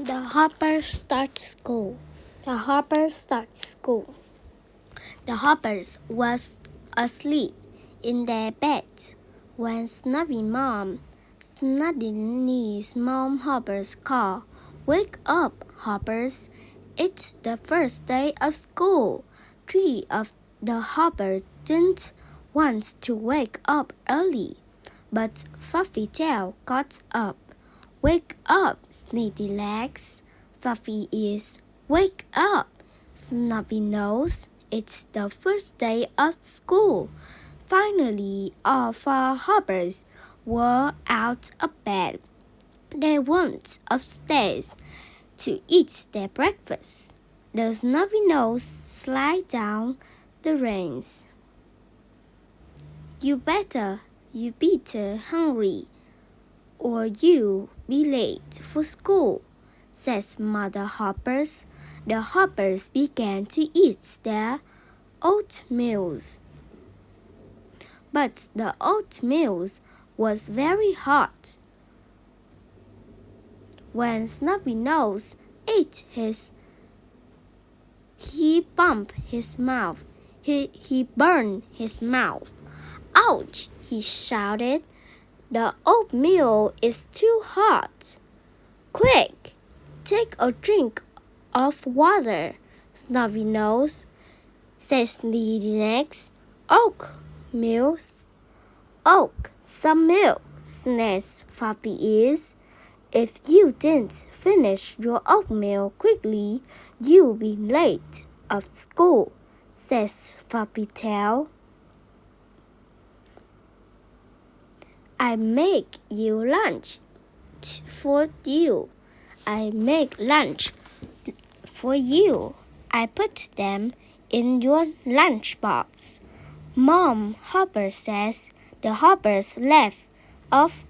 The Hoppers start school. The Hoppers start school. The Hoppers was asleep in their bed when Snuggy's mom Hoppers called, "Wake up, Hoppers! It's the first day of school." Three of the Hoppers didn't want to wake up early, but Fluffy Tail got up. "Wake up, Sneaky Legs. Fluffy Ears. Wake up, Snubby Nose. It's the first day of school." Finally, all four Hoppers were out of bed. They went upstairs to eat their breakfast. The Snubby Nose slid down the reins. "You better hungry, or you'll be late for school," says Mother Hoppers. The Hoppers began to eat their oatmeal. But the oatmeal was very hot. When Snubby Nose ate his, he bumped his mouth. He burned his mouth. "Ouch!" he shouted. "The oatmeal is too hot." "Quick, take a drink of water, Snubby Nose," says Sneaky Legs. Some milk," says Fluffy Ears. "If you didn't finish your oatmeal quickly, you'll be late of school," says Fluffy Tail. "I make lunch for you. I put them in your lunchbox," Mom Hopper says. The Hoppers left off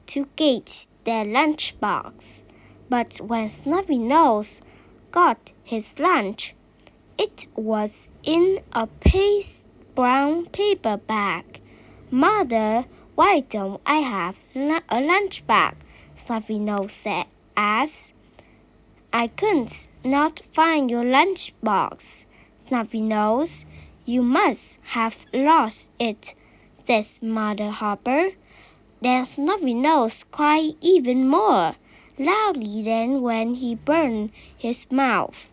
to get their lunchbox. But when Snubby Nose got his lunch, it was in a brown paper bag. "Mother, why don't I have a lunch bag?" Snubby Nose asked. "I couldn't not find your lunchbox, Snubby Nose. You must have lost it," says Mother Hopper. Then Snubby Nose cried even more loudly than when he burned his mouth.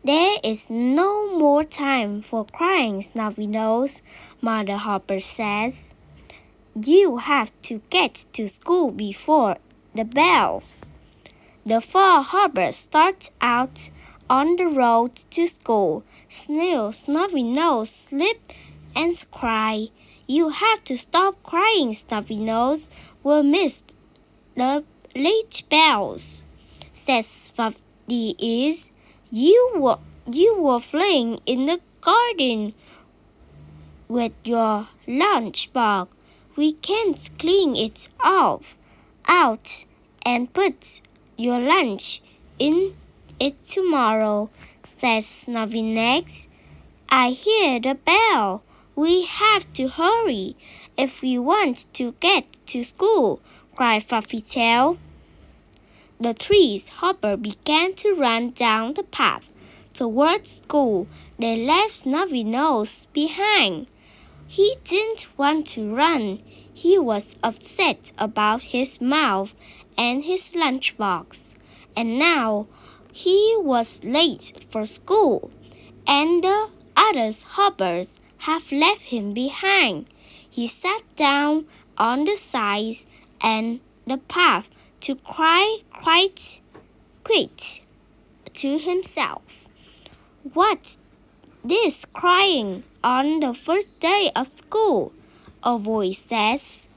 "There is no more time for crying, Snubby Nose," Mother Hopper says. "You have to get to school before the bell." The four Hoppers start out on the road to school. Snubby Nose slipped and cried. "You have to stop crying, Snubby Nose. We'll miss the late bells," says Fluffy Ears. You were playing in the garden with your lunchbox. We can't clean it out and put your lunch in it tomorrow," says Snubby Legs. "I hear the bell. We have to hurry if we want to get to school," cried Fluffy Tail. The three Hoppers began to run down the path towards school. They left Snubby Nose behind. He didn't want to run. He was upset about his mouth and his lunchbox. And now he was late for school, and the other Hoppers have left him behind. He sat down on the sides and the path to cry quite to himself. "What's this crying on the first day of school?" a voice says.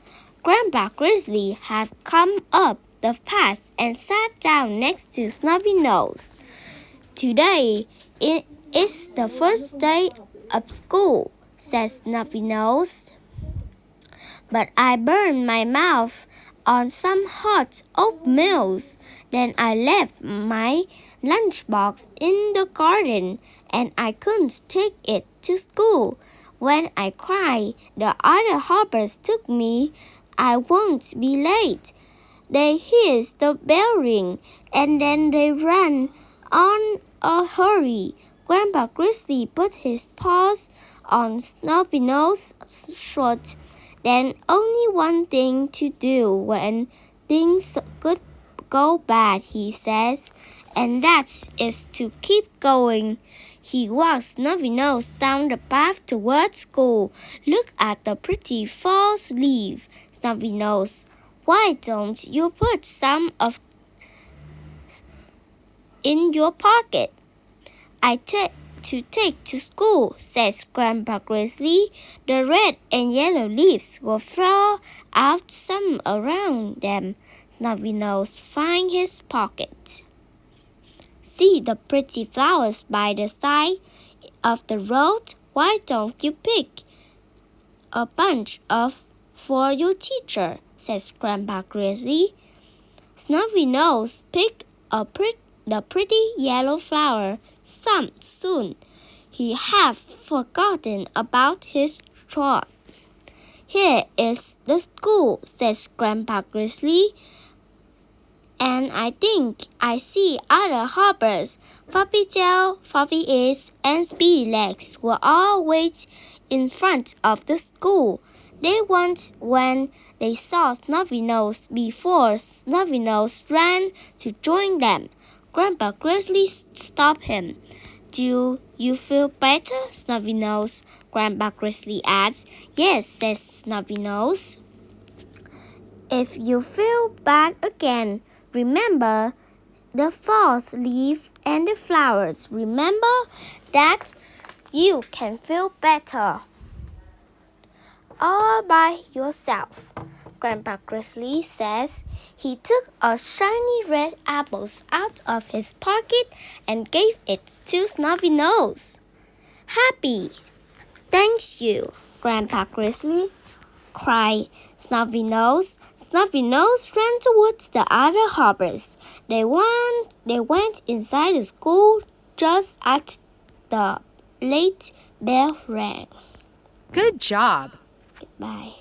Grandpa Grizzly had come up the path and sat down next to Snubby Nose. "Today is the first day of school," says Snubby Nose. "But I burned my mouth on some hot oatmeal. Then I left my lunchbox in the garden, and I couldn't take it to school. When I cried, the other Hoppers took me. I won't be late. They hear the bell ring, and then they run on a hurry. Grandpa Grizzly put his paws on Snubbynose's throat. Then only one thing to do when things could go bad, he says, and that is to keep going. He walks Snubbynose down the path towards school. Look at the pretty false leaf, Snubbynose. Why don't you put some of in your pocket? I take to school, says Grandpa Grizzly. The red and yellow leaves will fall out some around them. Snubbynose finds his pocket. See the pretty flowers by the side of the road? Why don't you pick a bunch of for your teacher, says Grandpa Grizzly. Snubbynose picked the pretty yellow flower some soon. He had forgotten about his chore. Here is the school, says Grandpa Grizzly, and I think I see other hoppers. Floppy-tail, Floppy-ears, and Speedy-legs will all wait in front of the school. They went when they saw Snubbynose before Snubbynose ran to join them. Grandpa Grizzly stopped him. Do you feel better, Snubbynose? Grandpa Grizzly asked. Yes, says Snubbynose. If you feel bad again, remember the false leaf and the flowers. Remember that you can feel better all by yourself, Grandpa Grizzly says. He took a shiny red apple out of his pocket and gave it to Snubbynose. Happy! Thanks you, Grandpa Grizzly, cried Snubbynose. Snubbynose ran towards the other hoppers. They went inside the school just as the late bell rang. Good job. Goodbye.